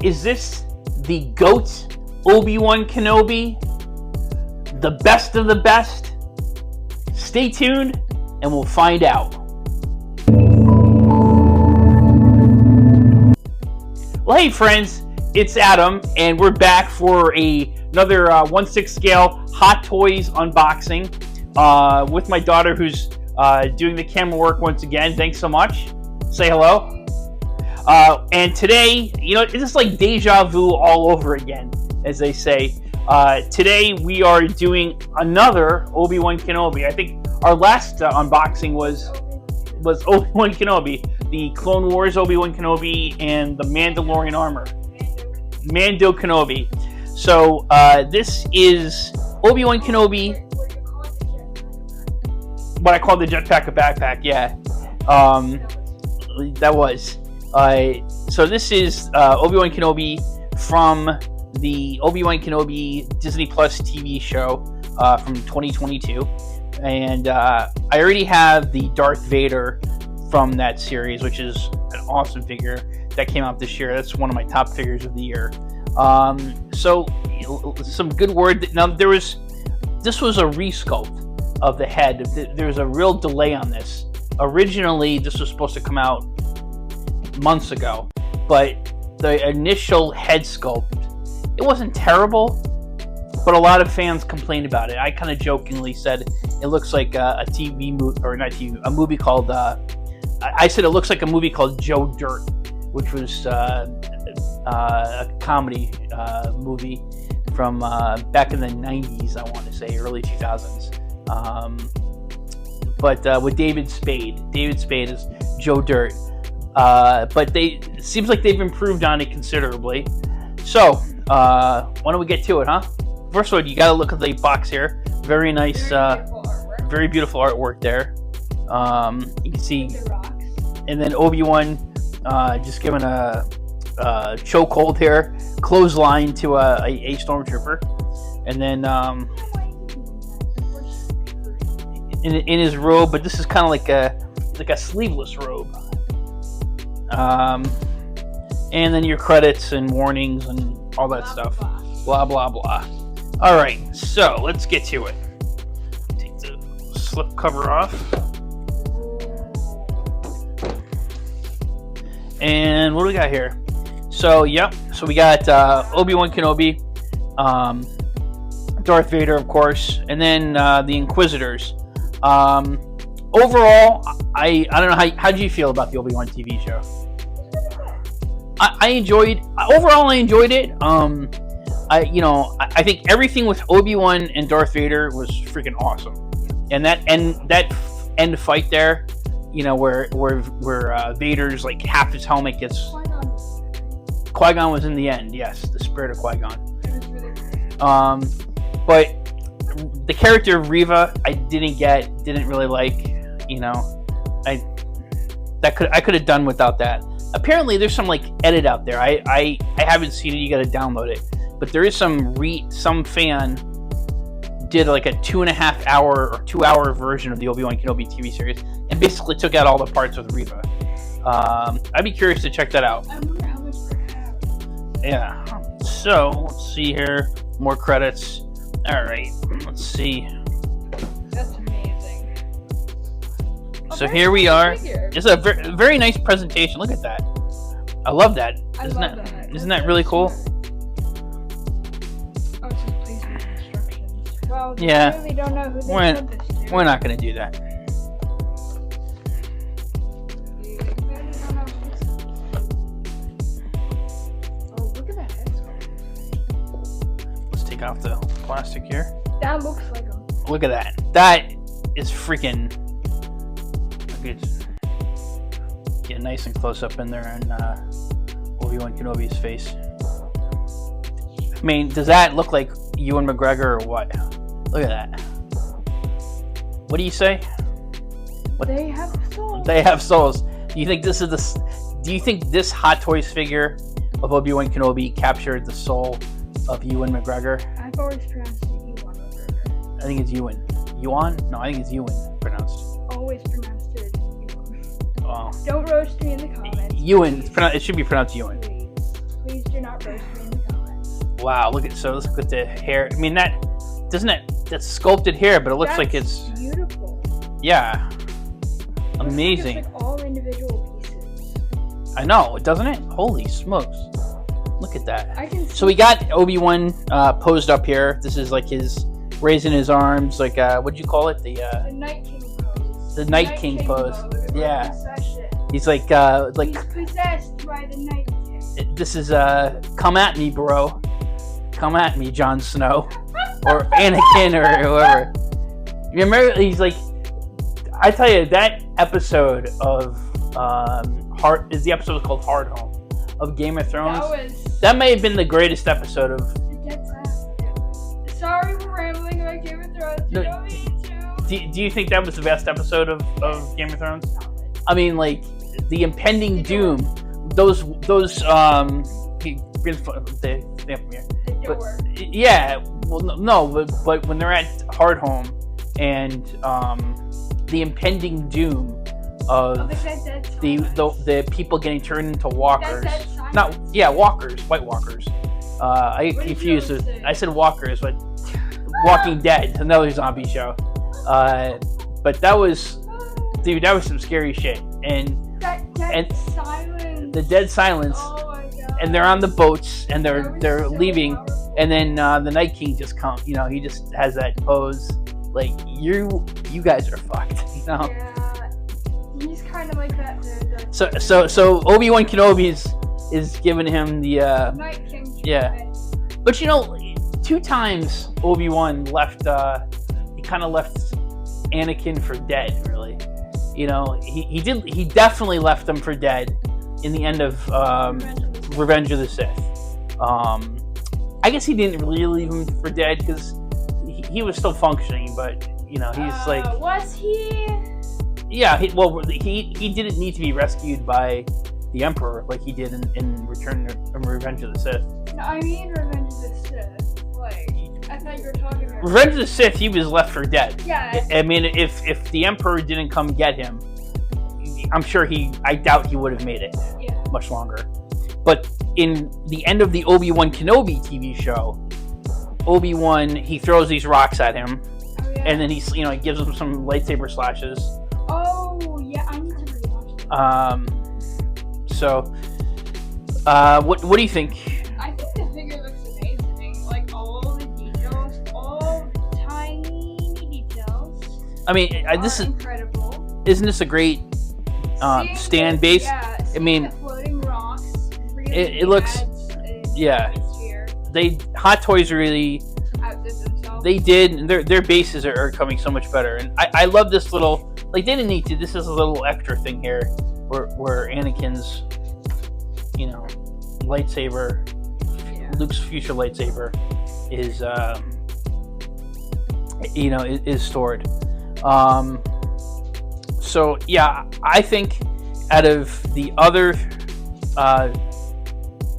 Is this the GOAT Obi Wan Kenobi? The best of the best? Stay tuned and we'll find out. Well, hey friends, it's Adam, and we're back for another 1/6 scale Hot Toys unboxing with my daughter, who's doing the camera work once again. Thanks so much. Say hello. And today, you know, it's just like deja vu all over again, as they say. Today we are doing another Obi Wan Kenobi. I think our last unboxing was Obi Wan Kenobi, the Clone Wars Obi Wan Kenobi, and the Mandalorian armor, Mando Kenobi. So this is Obi Wan Kenobi, what I call the jetpack a backpack. Yeah, that was. So this is Obi Wan Kenobi from the Obi Wan Kenobi Disney Plus TV show from 2022. And I already have the Darth Vader from that series, which is an awesome figure that came out this year. That's one of my top figures of the year. So some good word. Now this was a resculpt of the head. There's a real delay on this. Originally, this was supposed to come out months ago, but the initial head sculpt, it wasn't terrible, but a lot of fans complained about it. I kind of jokingly said it looks like a TV movie, or not TV, a movie called, I said it looks like a movie called Joe Dirt, which was a comedy movie from back in the 90s, I want to say, early 2000s. But with David Spade. David Spade is Joe Dirt. But it seems like they've improved on it considerably. So, why don't we get to it, huh? First of all, you gotta look at the box here. Very nice, very beautiful artwork there. You can see, and then Obi-Wan just giving a chokehold here, clothesline to a stormtrooper, and then in his robe, but this is kind of like a sleeveless robe. And then your credits and warnings and all that stuff. Blah, blah, blah. Alright, so let's get to it. Take the slip cover off. And what do we got here? So, yep. So we got Obi Wan Kenobi, Darth Vader, of course, and then the Inquisitors. Overall, I don't know, how did you feel about the Obi Wan TV show? I enjoyed it. I think everything with Obi-Wan and Darth Vader was freaking awesome, and that end fight there, you know, where Vader's like half his helmet gets. Qui-Gon was in the end, yes, the spirit of Qui-Gon. But the character of Reva, I didn't really like. You know, I could have done without that. Apparently, there's some like edit out there. I haven't seen it. You got to download it. But there is some fan did like a 2.5 hour or 2 hour version of the Obi Wan Kenobi TV series and basically took out all the parts with Reva. I'd be curious to check that out. I wonder how much per half. Yeah. So let's see here. More credits. All right. Let's see. That's amazing. So here we are. It's a very nice presentation. Look at that. I love that. Isn't that really cool? Oh, it says please read instructions. Well, yeah. I really don't know who they sent this to. We're not going to do that. Oh, look at that head sculpt. Let's take off the plastic here. That looks like a... Look at that. That is freaking... Get nice and close up in there and Obi Wan Kenobi's face. I mean, does that look like Ewan McGregor or what? Look at that. What do you say? What? They have souls. They have souls. Do you think Do you think this Hot Toys figure of Obi Wan Kenobi captured the soul of Ewan McGregor? I've always pronounced it Ewan McGregor. I think it's Ewan. Ewan? No, I think it's Ewan pronounced. Always pronounced it Ewan. Oh. Don't roast me in the comments. Ewan. It should be pronounced Ewan. Please do not roast me in the comments. Wow, let's look at the hair. I mean, that's sculpted hair, but it looks like it's beautiful. Yeah, It looks amazing. Like it's like all individual pieces. I know, doesn't it? Holy smokes! Look at that. I can. So we got Obi-Wan posed up here. This is like his raising his arms, like what'd you call it? The Night King pose. The Night King pose. Yeah. He's like He's possessed by the Night King. this is come at me, bro. Come at me, Jon Snow, or Anakin, or whoever. Remember, he's like, I tell you, that episode of the episode called Hard Home of Game of Thrones. That may have been the greatest episode of. Sorry, we're rambling about Game of Thrones. You don't mean to. Do you think that was the best episode of Game of Thrones? I mean, like the impending doom. Those he brings the thing from here. But, yeah, well, no, but when they're at Hard Home and the impending doom of the people getting turned into walkers, walkers, White Walkers. I confused with, I said walkers, but Walking Dead, another zombie show. But that was, dude, that was some scary shit. And silence. The dead silence. Oh my God. And they're on the boats and they're leaving. Powerful. And then the Night King just comes. You know, he just has that pose, like you guys are fucked. You know. Yeah, he's kind of like that. So Obi Wan Kenobi is giving him the Night King. Yeah. But you know, 2 times Obi Wan left. He kind of left Anakin for dead. Really, you know, he definitely left them for dead in the end of Revenge of the Sith. I guess he didn't really leave him for dead because he was still functioning, but you know, he's like. Was he? Yeah. He didn't need to be rescued by the Emperor like he did in Revenge of the Sith. No, I mean Revenge of the Sith. Like, I thought you were talking about Revenge of the Sith, he was left for dead. Yeah. I mean, if the Emperor didn't come get him, I'm sure I doubt he would have made it much longer. But in the end of the Obi Wan Kenobi TV show, Obi-Wan, he throws these rocks at him, and then he gives him some lightsaber slashes. Oh yeah, I need to rewatch that. So, what do you think? I think the figure looks amazing. Like all the details, all the tiny details. I mean, this is incredible. Isn't this a great stand base? Yeah, I mean, the floating rocks. Really it looks. Yeah. Hot Toys really. Outdid themselves. They did, and their bases are coming so much better. And I love this little. Like, they didn't need to. This is a little extra thing here, where Anakin's, lightsaber, Luke's future lightsaber, is is stored. So yeah, I think out of the other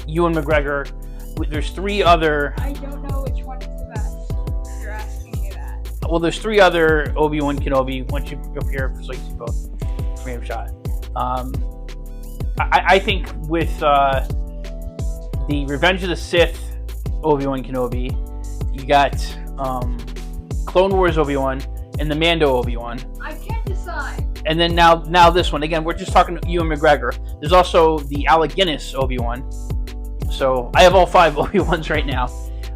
Ewan McGregor, there's 3 other. I don't know which one is the best. You're asking me that. Well, there's 3 other Obi-Wan Kenobi. Once you go up here, so you see both frame shot. I think with the Revenge of the Sith Obi-Wan Kenobi, you got Clone Wars Obi-Wan and the Mando Obi-Wan. I can't decide. And then now this one. Again, we're just talking Ewan McGregor. There's also the Alec Guinness Obi-Wan. So I have all 5 Obi-Wans right now.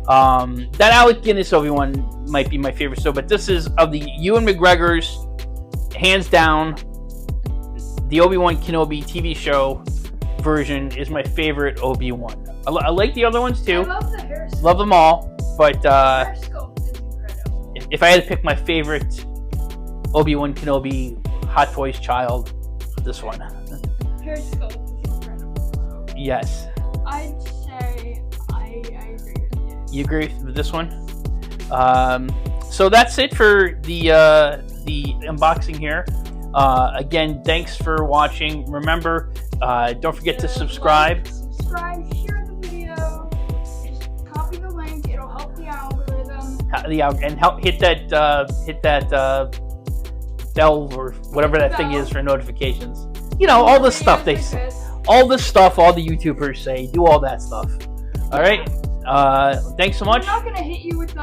That Alec Guinness Obi-Wan might be my favorite. So, but this is of the Ewan McGregor's, hands down, the Obi-Wan Kenobi TV show version is my favorite Obi-Wan. I like the other ones too. I love the hair sculpt. Love them all, but Hair sculpt is incredible. if I had to pick my favorite Obi-Wan Kenobi Hot Toys child, this one. Hair sculpt is incredible. Yes. I'd say I agree with you. You agree with this one? So that's it for the unboxing here. Again, thanks for watching. Remember, don't forget to subscribe. Subscribe, share the video. Just copy the link. It'll help the algorithm. And help hit that bell or whatever that thing is for notifications. All the stuff they say. All the stuff all the YouTubers say. Do all that stuff. All right. Thanks so much. We're not gonna hit you with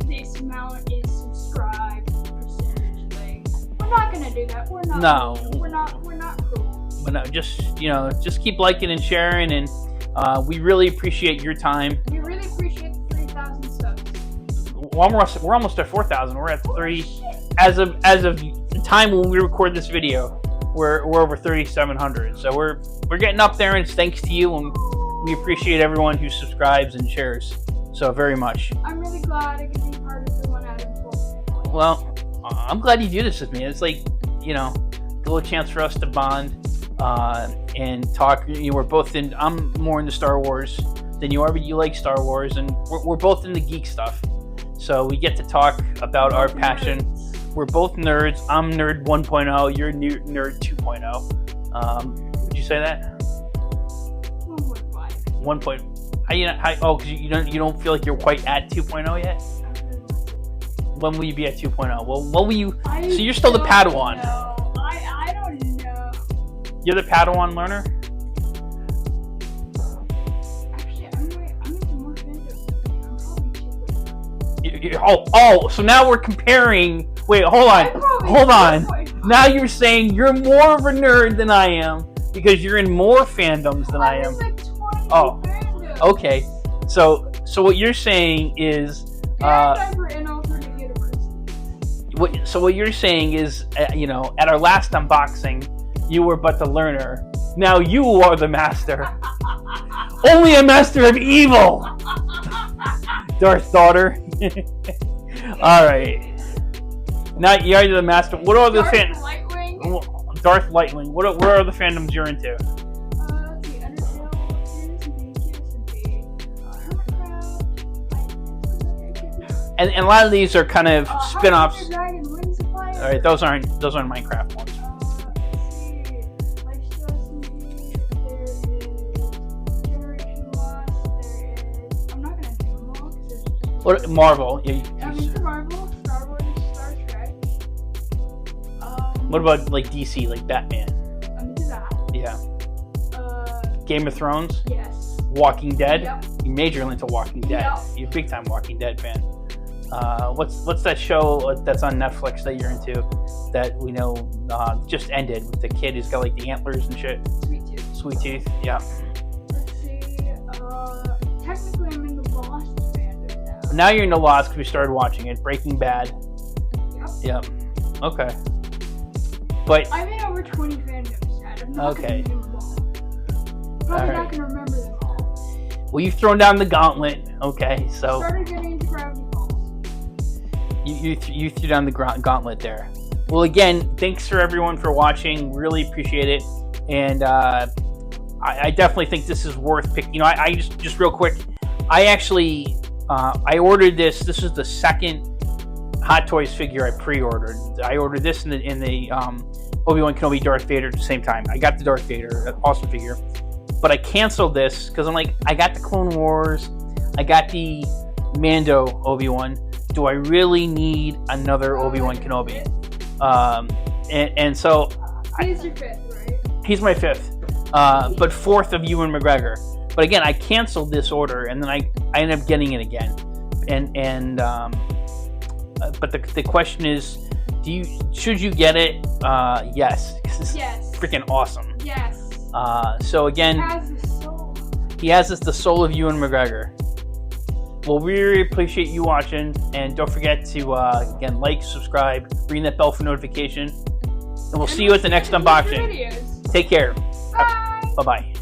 this amount is subscribed percentage thing. We're not gonna do that. We're not. No. We're not cool. But no, just keep liking and sharing, and we really appreciate your time. We really appreciate the 3,000 subs. We're almost at 4,000. We're at 3. As of the time when we record this video, we're over 3,700. So we're getting up there, and it's thanks to you, and we appreciate everyone who subscribes and shares so very much. I'm really glad I could be part of the 1 out of 12. Well, I'm glad you do this with me. It's like, a little chance for us to bond and talk. We're both in. I'm more into Star Wars than you are, but you like Star Wars, and we're both into geek stuff. So we get to talk about our passion. We're both nerds. I'm nerd 1.0. You're nerd 2.0. Would you say that? 1.5. 1. Because you don't feel like you're quite at 2.0 yet. When will you be at 2.0? Well, when will you? So you're still the Padawan. No, I don't know. You're the Padawan learner. Actually, I'm into more fandoms. I'm probably 2.0. So now we're comparing. Wait, hold on. Now you're saying you're more of a nerd than I am because you're in more fandoms than I am. Like 20 fandoms. Okay. So what you're saying is. What you're saying is, at our last unboxing, you were but the learner. Now you are the master. Only a master of evil. Darth daughter. All right. Now you're the master. What are the Lightwing. Darth Lightwing. What are the fandoms you're into? The Undertale series and And a lot of these are kind of spin-offs. All right, those aren't Minecraft ones. What Marvel? Marvel, Star Wars, Star Trek. What about like DC, like Batman? I'm into that. Yeah. Game of Thrones. Yes. Walking Dead. Yep. You majorly into Walking Dead. Yep. You're a big time Walking Dead fan. What's that show that's on Netflix that you're into that we know just ended with the kid who's got like the antlers and shit? Sweet Tooth. Yeah. Let's see. Technically, I'm in the Lost fandom now. Now you're in the Lost because we started watching it. Breaking Bad. Yep. Okay. But I'm in over 20 fandoms, Dad. I'm not okay. gonna name them all. Probably not gonna remember them all. Well, you've thrown down the gauntlet. Okay, so. Started getting into Gravity Falls. You threw down the gauntlet there. Well, again, thanks for everyone for watching. Really appreciate it, and I definitely think this is worth picking. I just real quick. I actually I ordered this. This is the second Hot Toys figure I pre-ordered. I ordered this in the Obi Wan Kenobi Darth Vader at the same time. I got the Darth Vader, awesome figure, but I canceled this because I'm like, I got the Clone Wars, I got the Mando Obi-Wan. Do I really need another Obi Wan Kenobi? And so He's your fifth, right? He's my fifth, but fourth of Ewan McGregor. But again, I canceled this order, and then I ended up getting it again. But the question is, should you get it? Yes. Yes. Freaking awesome. Yes. So again, He has the soul of Ewan McGregor. Well, we really appreciate you watching, and don't forget to again like, subscribe, ring that bell for notification, and we'll see you at the next unboxing. Videos. Take care. Bye. Bye-bye.